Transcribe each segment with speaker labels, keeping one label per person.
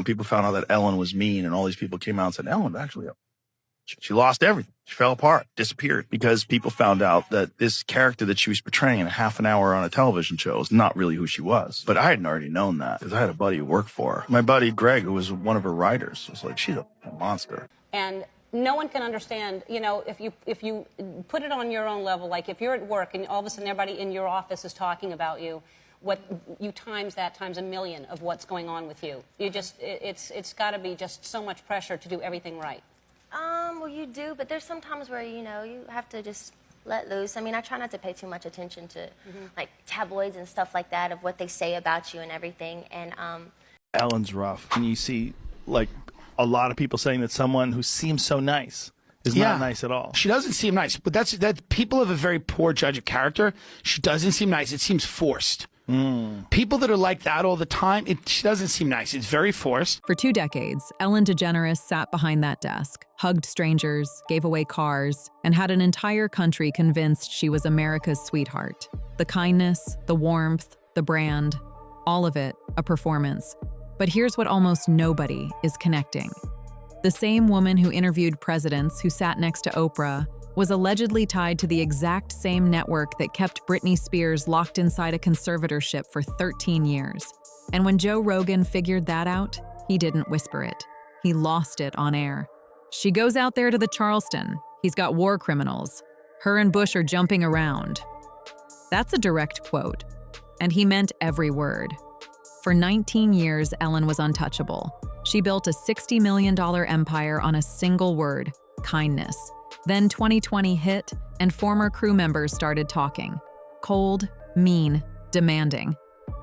Speaker 1: People found out that Ellen was mean, and all these people came out and said, Ellen, actually, she lost everything. She fell apart, disappeared, because people found out that this character that she was portraying in a half an hour on a television show is not really who she was. But I hadn't already known that because I had a buddy who worked for her. My buddy Greg, who was one of her writers, was like, she's a monster.
Speaker 2: And no one can understand, if you put it on your own level, like if you're at work and all of a sudden everybody in your office is talking about you, what you times that times a million of what's going on with you. It's got to be just so much pressure to do everything right.
Speaker 3: Well, you do, but there's some times where, you have to just let loose. I mean, I try not to pay too much attention to, like, tabloids and stuff like that of what they say about you and everything, and,
Speaker 4: Ellen's rough. And you see, like, a lot of people saying that someone who seems so nice is not nice at all.
Speaker 5: She doesn't seem nice, but that people have a very poor judge of character. She doesn't seem nice. It seems forced. People that are like that all the time, she doesn't seem nice. It's very forced.
Speaker 6: For 2 decades, Ellen DeGeneres sat behind that desk, hugged strangers, gave away cars, and had an entire country convinced she was America's sweetheart. The kindness, the warmth, the brand, all of it a performance. But here's what almost nobody is connecting. The same woman who interviewed presidents who sat next to Oprah was allegedly tied to the exact same network that kept Britney Spears locked inside a conservatorship for 13 years. And when Joe Rogan figured that out, he didn't whisper it. He lost it on air. She goes out there to the Charleston. He's got war criminals. Her and Bush are jumping around. That's a direct quote. And he meant every word. For 19 years, Ellen was untouchable. She built a $60 million empire on a single word, kindness. Then 2020 hit, and former crew members started talking. Cold, mean, demanding.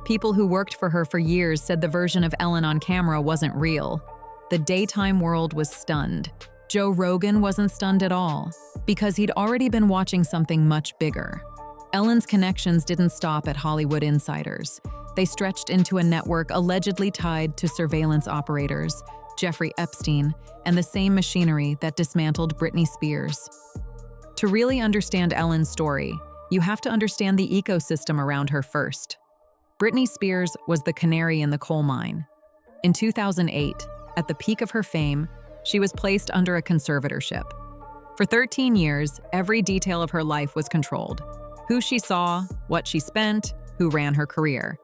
Speaker 6: People who worked for her for years said the version of Ellen on camera wasn't real. The daytime world was stunned. Joe Rogan wasn't stunned at all, because he'd already been watching something much bigger. Ellen's connections didn't stop at Hollywood insiders. They stretched into a network allegedly tied to surveillance operators, Jeffrey Epstein, and the same machinery that dismantled Britney Spears. To really understand Ellen's story, you have to understand the ecosystem around her first. Britney Spears was the canary in the coal mine. In 2008, at the peak of her fame, she was placed under a conservatorship. For 13 years, every detail of her life was controlled. Who she saw, what she spent, who ran her career.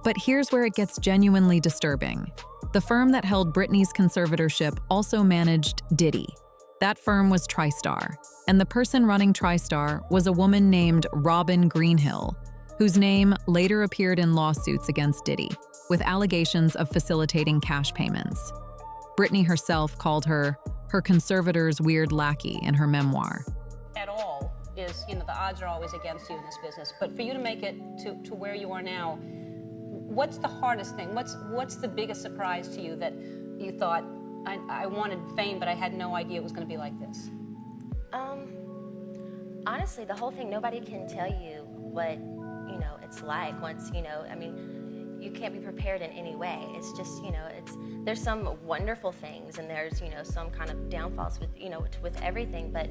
Speaker 6: But here's where it gets genuinely disturbing. The firm that held Britney's conservatorship also managed Diddy. That firm was TriStar, and the person running TriStar was a woman named Robin Greenhill, whose name later appeared in lawsuits against Diddy, with allegations of facilitating cash payments. Britney herself called her conservator's weird lackey in her memoir.
Speaker 2: At all is, the odds are always against you in this business. But for you to make it to where you are now, what's the hardest thing? What's the biggest surprise to you that you thought, I wanted fame, but I had no idea it was going to be like this?
Speaker 3: Honestly, the whole thing, nobody can tell you what, it's like once, you can't be prepared in any way. It's just, there's some wonderful things and there's, some kind of downfalls with everything, but...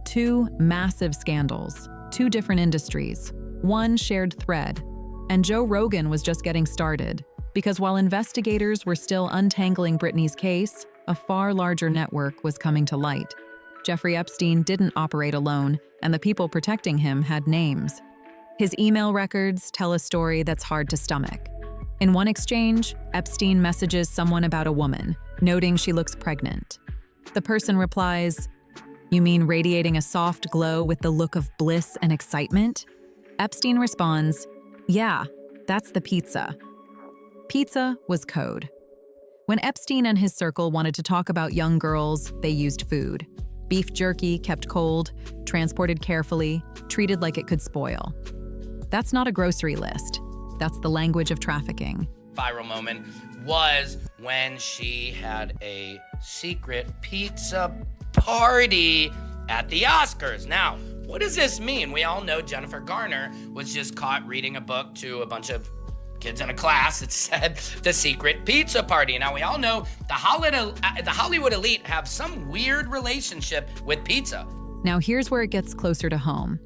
Speaker 6: 2 massive scandals, 2 different industries, 1 shared thread. And Joe Rogan was just getting started, because while investigators were still untangling Britney's case, a far larger network was coming to light. Jeffrey Epstein didn't operate alone, and the people protecting him had names. His email records tell a story that's hard to stomach. In one exchange, Epstein messages someone about a woman, noting she looks pregnant. The person replies, "You mean radiating a soft glow with the look of bliss and excitement?" Epstein responds, "Yeah, that's the pizza." Pizza was code. When Epstein and his circle wanted to talk about young girls, they used food. Beef jerky kept cold, transported carefully, treated like it could spoil. That's not a grocery list. That's the language of trafficking.
Speaker 7: Viral moment was when she had a secret pizza party at the Oscars. Now, what does this mean? We all know Jennifer Garner was just caught reading a book to a bunch of kids in a class that said The Secret Pizza Party. Now, we all know the Hollywood elite have some weird relationship with pizza.
Speaker 6: Now, here's where it gets closer to home.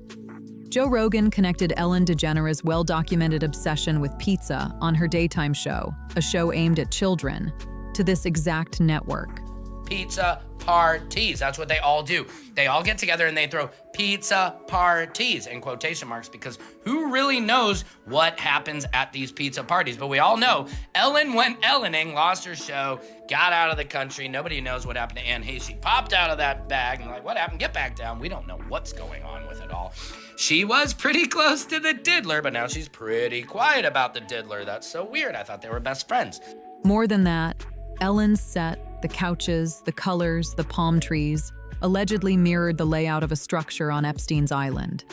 Speaker 6: Joe Rogan connected Ellen DeGeneres' well-documented obsession with pizza on her daytime show, a show aimed at children. to this exact network.
Speaker 7: Pizza parties. That's what they all do. They all get together and they throw pizza parties in quotation marks, because who really knows what happens at these pizza parties? But we all know Ellen went Ellening, lost her show, got out of the country. Nobody knows what happened to Anne Hayes. She popped out of that bag and like, what happened? Get back down. We don't know what's going on with it all. She was pretty close to the diddler, but now she's pretty quiet about the diddler. That's so weird. I thought they were best friends.
Speaker 6: More than that, Ellen's set, the couches, the colors, the palm trees, allegedly mirrored the layout of a structure on Epstein's island.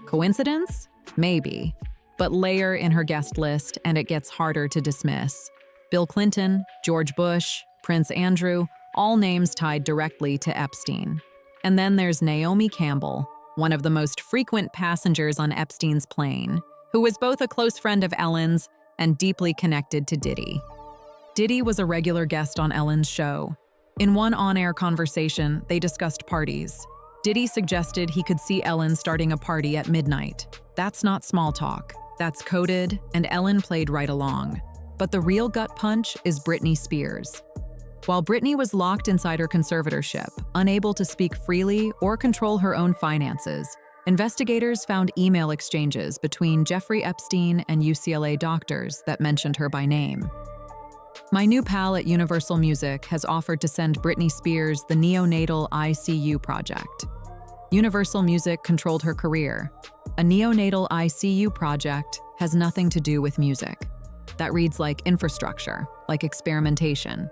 Speaker 6: Coincidence? Maybe. But layer in her guest list and it gets harder to dismiss. Bill Clinton, George Bush, Prince Andrew, all names tied directly to Epstein. And then there's Naomi Campbell, one of the most frequent passengers on Epstein's plane, who was both a close friend of Ellen's and deeply connected to Diddy. Diddy was a regular guest on Ellen's show. In one on-air conversation, they discussed parties. Diddy suggested he could see Ellen starting a party at midnight. That's not small talk. That's coded, and Ellen played right along. But the real gut punch is Britney Spears. While Britney was locked inside her conservatorship, unable to speak freely or control her own finances, investigators found email exchanges between Jeffrey Epstein and UCLA doctors that mentioned her by name. My new pal at Universal Music has offered to send Britney Spears the neonatal ICU project. Universal Music controlled her career. A neonatal ICU project has nothing to do with music. That reads like infrastructure, like experimentation.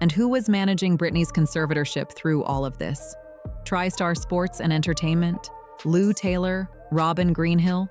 Speaker 6: And who was managing Britney's conservatorship through all of this? TriStar Sports and Entertainment, Lou Taylor, Robin Greenhill?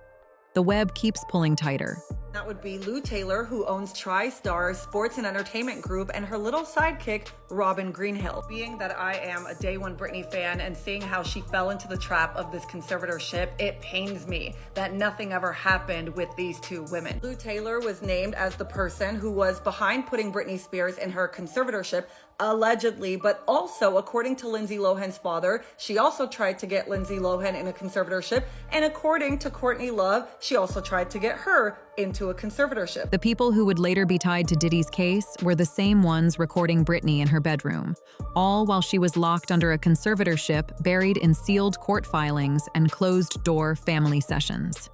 Speaker 6: The web keeps pulling tighter.
Speaker 8: That would be Lou Taylor, who owns TriStar Sports and Entertainment Group, and her little sidekick, Robin Greenhill. Being that I am a day one Britney fan and seeing how she fell into the trap of this conservatorship, it pains me that nothing ever happened with these two women. Lou Taylor was named as the person who was behind putting Britney Spears in her conservatorship, allegedly, but also, according to Lindsay Lohan's father, she also tried to get Lindsay Lohan in a conservatorship, and according to Courtney Love, she also tried to get her into a conservatorship.
Speaker 6: The people who would later be tied to Diddy's case were the same ones recording Britney in her bedroom, all while she was locked under a conservatorship buried in sealed court filings and closed-door family sessions.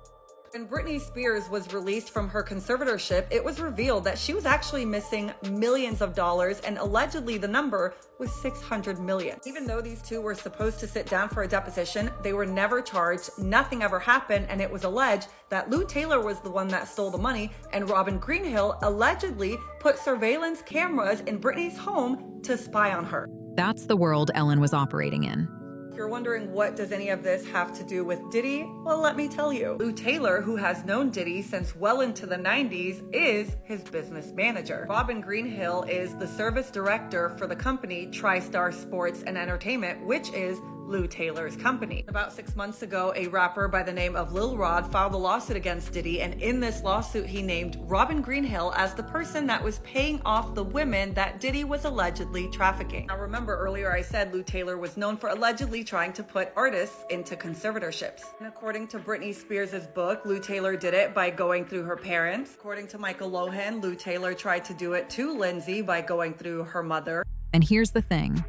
Speaker 8: When Britney Spears was released from her conservatorship, it was revealed that she was actually missing millions of dollars, and allegedly the number was 600 million. Even though these two were supposed to sit down for a deposition, they were never charged, nothing ever happened, and it was alleged that Lou Taylor was the one that stole the money, and Robin Greenhill allegedly put surveillance cameras in Britney's home to spy on her.
Speaker 6: That's the world Ellen was operating in.
Speaker 8: If you're wondering what does any of this have to do with Diddy, well, let me tell you. Lou Taylor, who has known Diddy since well into the 90s, is his business manager. Robin Greenhill is the service director for the company TriStar Sports and Entertainment, which is Lou Taylor's company. About 6 months ago, a rapper by the name of Lil Rod filed a lawsuit against Diddy, and in this lawsuit, he named Robin Greenhill as the person that was paying off the women that Diddy was allegedly trafficking. Now, remember earlier I said Lou Taylor was known for allegedly trying to put artists into conservatorships. And according to Britney Spears' book, Lou Taylor did it by going through her parents. According to Michael Lohan, Lou Taylor tried to do it to Lindsay by going through her mother.
Speaker 6: And here's the thing.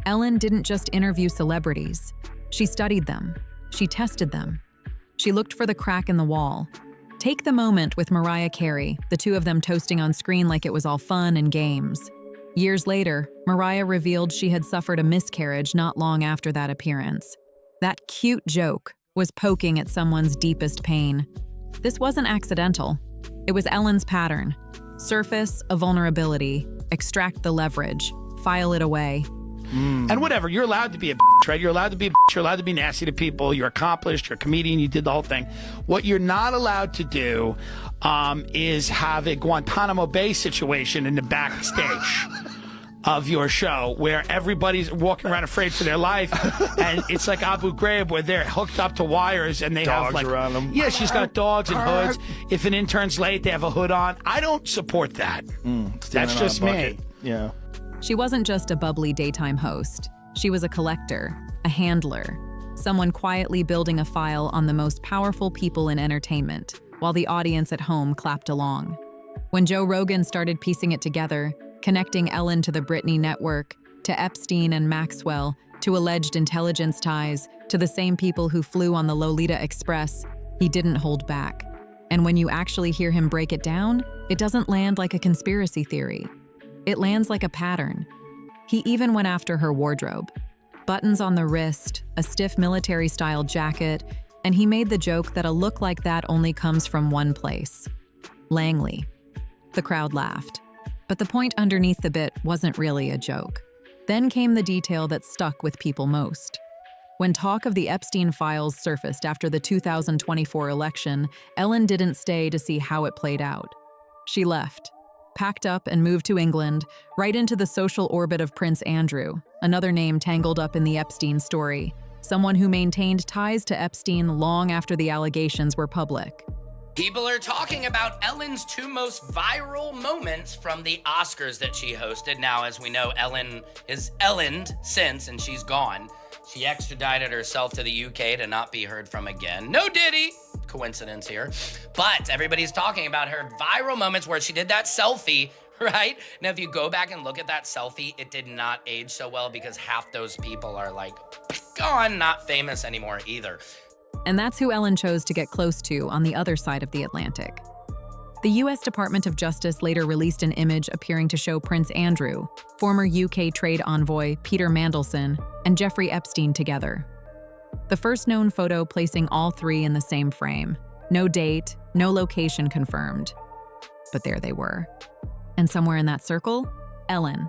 Speaker 6: Ellen didn't just interview celebrities. She studied them. She tested them. She looked for the crack in the wall. Take the moment with Mariah Carey, the two of them toasting on screen like it was all fun and games. Years later, Mariah revealed she had suffered a miscarriage not long after that appearance. That cute joke was poking at someone's deepest pain. This wasn't accidental. It was Ellen's pattern. Surface a vulnerability, extract the leverage, file it away.
Speaker 5: And whatever, you're allowed to be a bitch, right? You're allowed to be a bitch, you're allowed to be nasty to people, you're accomplished, you're a comedian, you did the whole thing. What you're not allowed to do is have a Guantanamo Bay situation in the backstage of your show where everybody's walking around afraid for their life, and it's like Abu Ghraib where they're hooked up to wires and they
Speaker 4: Dogs
Speaker 5: have like
Speaker 4: around them.
Speaker 5: Yeah, she's got dogs and hoods. If an intern's late, they have a hood on. I don't support that. That's just me.
Speaker 4: Yeah.
Speaker 6: She wasn't just a bubbly daytime host. She was a collector, a handler, someone quietly building a file on the most powerful people in entertainment, while the audience at home clapped along. When Joe Rogan started piecing it together, connecting Ellen to the Britney network, to Epstein and Maxwell, to alleged intelligence ties, to the same people who flew on the Lolita Express. He didn't hold back. And when you actually hear him break it down, it doesn't land like a conspiracy theory. It lands like a pattern. He even went after her wardrobe. Buttons on the wrist, a stiff military-style jacket, and he made the joke that a look like that only comes from one place: Langley. The crowd laughed. But the point underneath the bit wasn't really a joke. Then came the detail that stuck with people most. When talk of the Epstein files surfaced after the 2024 election, Ellen didn't stay to see how it played out. She left, packed up and moved to England, right into the social orbit of Prince Andrew, another name tangled up in the Epstein story, someone who maintained ties to Epstein long after the allegations were public.
Speaker 7: People are talking about Ellen's two most viral moments from the Oscars that she hosted. Now, as we know, Ellen is Ellened since, and she's gone. She extradited herself to the UK to not be heard from again. No Diddy. Coincidence here. But everybody's talking about her viral moments where she did that selfie, right? Now, if you go back and look at that selfie, it did not age so well because half those people are like gone, not famous anymore either.
Speaker 6: And that's who Ellen chose to get close to on the other side of the Atlantic. The U.S. Department of Justice later released an image appearing to show Prince Andrew, former UK trade envoy Peter Mandelson, and Jeffrey Epstein together. The first known photo placing all three in the same frame. No date, no location confirmed. But there they were. And somewhere in that circle, Ellen.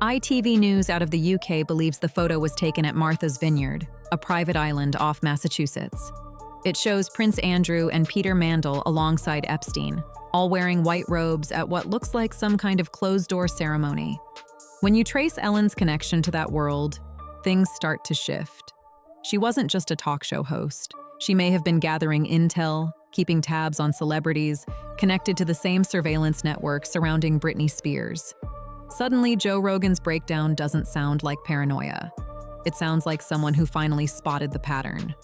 Speaker 6: ITV News out of the UK believes the photo was taken at Martha's Vineyard, a private island off Massachusetts. It shows Prince Andrew and Peter Mandel alongside Epstein, all wearing white robes at what looks like some kind of closed-door ceremony. When you trace Ellen's connection to that world, things start to shift. She wasn't just a talk show host. She may have been gathering intel, keeping tabs on celebrities, connected to the same surveillance network surrounding Britney Spears. Suddenly, Joe Rogan's breakdown doesn't sound like paranoia. It sounds like someone who finally spotted the pattern.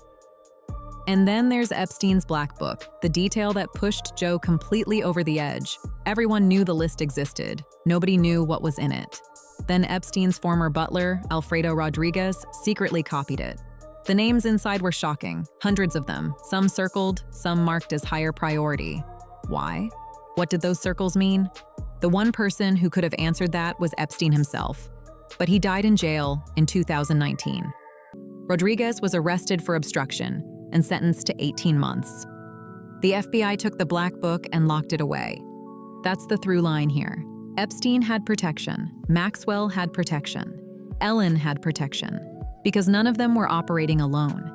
Speaker 6: And then there's Epstein's Black Book, the detail that pushed Joe completely over the edge. Everyone knew the list existed. Nobody knew what was in it. Then Epstein's former butler, Alfredo Rodriguez, secretly copied it. The names inside were shocking, hundreds of them, some circled, some marked as higher priority. Why? What did those circles mean? The one person who could have answered that was Epstein himself, but he died in jail in 2019. Rodriguez was arrested for obstruction and sentenced to 18 months. The FBI took the Black Book and locked it away. That's the through line here. Epstein had protection, Maxwell had protection, Ellen had protection, because none of them were operating alone.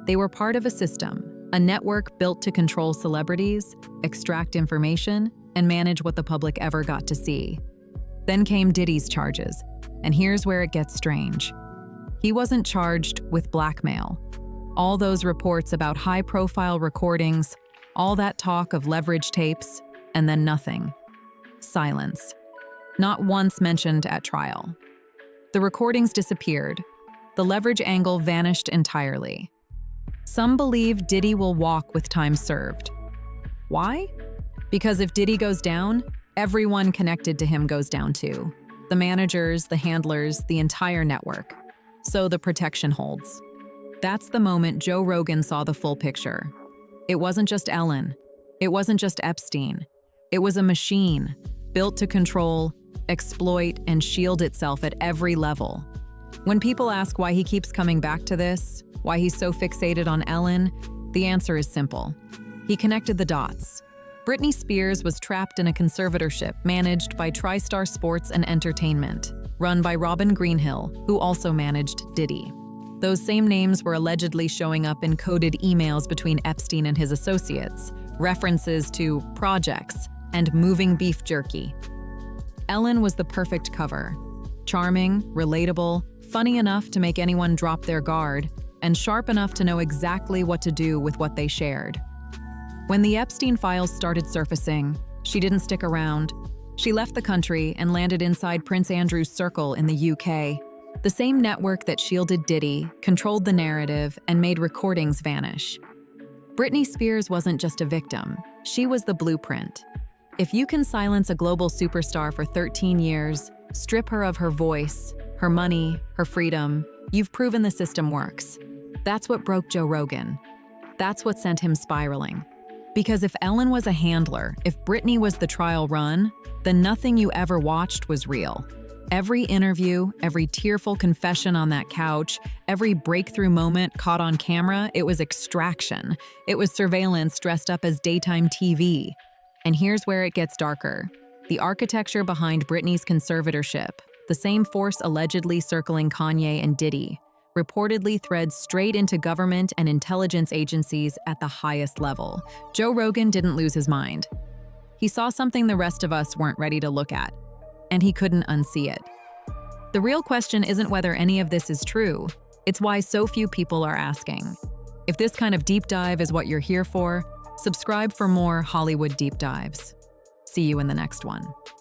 Speaker 6: They were part of a system, a network built to control celebrities, extract information, and manage what the public ever got to see. Then came Diddy's charges, and here's where it gets strange. He wasn't charged with blackmail. All those reports about high-profile recordings, all that talk of leverage tapes, and then nothing. Silence. Not once mentioned at trial. The recordings disappeared. The leverage angle vanished entirely. Some believe Diddy will walk with time served. Why? Because if Diddy goes down, everyone connected to him goes down too. The managers, the handlers, the entire network. So the protection holds. That's the moment Joe Rogan saw the full picture. It wasn't just Ellen. It wasn't just Epstein. It was a machine built to control, exploit, and shield itself at every level. When people ask why he keeps coming back to this, why he's so fixated on Ellen, the answer is simple. He connected the dots. Britney Spears was trapped in a conservatorship managed by TriStar Sports and Entertainment, run by Robin Greenhill, who also managed Diddy. Those same names were allegedly showing up in coded emails between Epstein and his associates, references to projects and moving beef jerky. Ellen was the perfect cover. Charming, relatable, funny enough to make anyone drop their guard, and sharp enough to know exactly what to do with what they shared. When the Epstein files started surfacing, she didn't stick around. She left the country and landed inside Prince Andrew's circle in the UK. The same network that shielded Diddy, controlled the narrative, and made recordings vanish. Britney Spears wasn't just a victim. She was the blueprint. If you can silence a global superstar for 13 years, strip her of her voice, her money, her freedom, you've proven the system works. That's what broke Joe Rogan. That's what sent him spiraling. Because if Ellen was a handler, if Britney was the trial run, then nothing you ever watched was real. Every interview, every tearful confession on that couch, every breakthrough moment caught on camera, it was extraction. It was surveillance dressed up as daytime TV. And here's where it gets darker. The architecture behind Britney's conservatorship, the same force allegedly circling Kanye and Diddy, reportedly threads straight into government and intelligence agencies at the highest level. Joe Rogan didn't lose his mind. He saw something the rest of us weren't ready to look at, and he couldn't unsee it. The real question isn't whether any of this is true, it's why so few people are asking. If this kind of deep dive is what you're here for, subscribe for more Hollywood deep dives. See you in the next one.